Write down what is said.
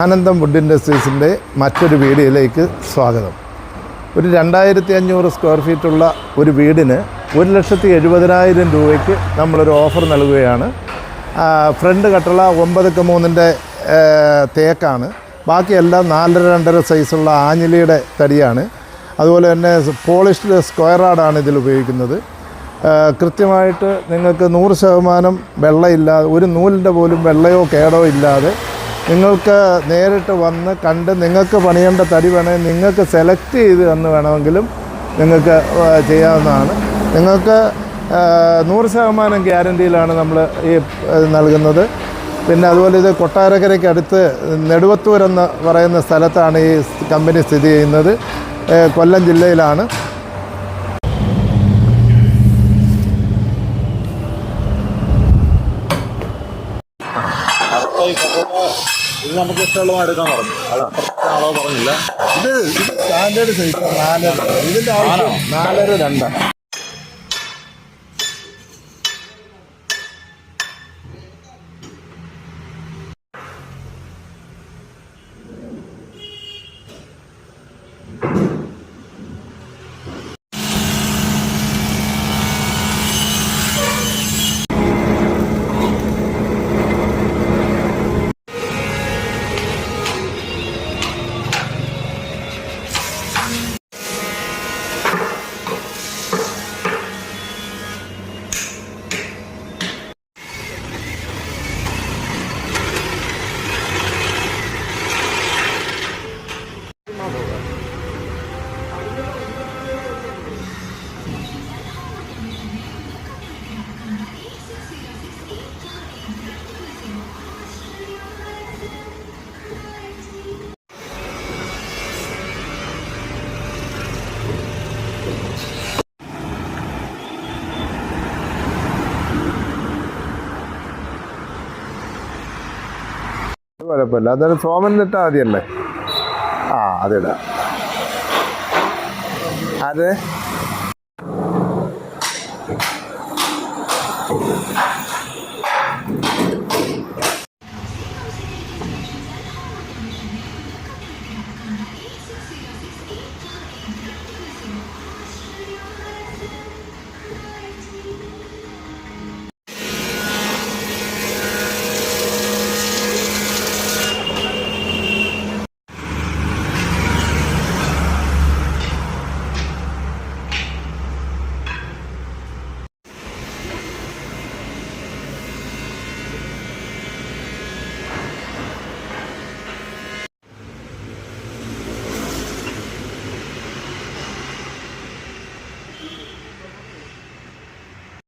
ആനന്ദം വുഡ് ഇൻഡസ്ട്രീസിൻ്റെ മറ്റൊരു വീഡിയോയിലേക്ക് സ്വാഗതം. ഒരു 2500 സ്ക്വയർ ഫീറ്റുള്ള ഒരു വീടിന് 1,70,000 രൂപയ്ക്ക് നമ്മളൊരു ഓഫർ നൽകുകയാണ്. ഫ്രണ്ട് കട്ടള 9/3 തേക്കാണ്. ബാക്കിയെല്ലാം 4.5 സൈസുള്ള ആഞ്ഞിലിയുടെ തടിയാണ്. അതുപോലെ തന്നെ പോളിഷ്ഡ് സ്ക്വയർ റാഡാണ് ഇതിൽ ഉപയോഗിക്കുന്നത്. കൃത്യമായിട്ട് നിങ്ങൾക്ക് 100% വെള്ളമില്ലാതെ, ഒരു നൂലിൻ്റെ പോലും വെള്ളയോ കേടോ ഇല്ലാതെ നിങ്ങൾക്ക് നേരിട്ട് വന്ന് കണ്ട് നിങ്ങൾക്ക് പണിയേണ്ട തടി വേണമെങ്കിൽ നിങ്ങൾക്ക് സെലക്ട് ചെയ്ത് തന്ന് വേണമെങ്കിലും നിങ്ങൾക്ക് ചെയ്യാവുന്നതാണ്. നിങ്ങൾക്ക് 100% ഗ്യാരണ്ടിയിലാണ് നമ്മൾ ഈ നൽകുന്നത്. പിന്നെ അതുപോലെ ഇത് കൊട്ടാരക്കരയ്ക്ക് അടുത്ത് നെടുവത്തൂർ എന്ന് പറയുന്ന സ്ഥലത്താണ് ഈ കമ്പനി സ്ഥിതി ചെയ്യുന്നത്. കൊല്ലം ജില്ലയിലാണ്. ഇത് നമുക്ക് ഇഷ്ടമുള്ള എടുക്കാൻ പറഞ്ഞു. അത് അളവ് പറഞ്ഞില്ല. ഇത് സ്റ്റാൻഡേർഡ് സൈസ് 4. ഇതിൻ്റെ ആവശ്യം 4.2. കുഴപ്പമില്ല. അതൊരു സോമനിട്ടാൽ മതിയല്ലേ? അതിടാം. അതെ.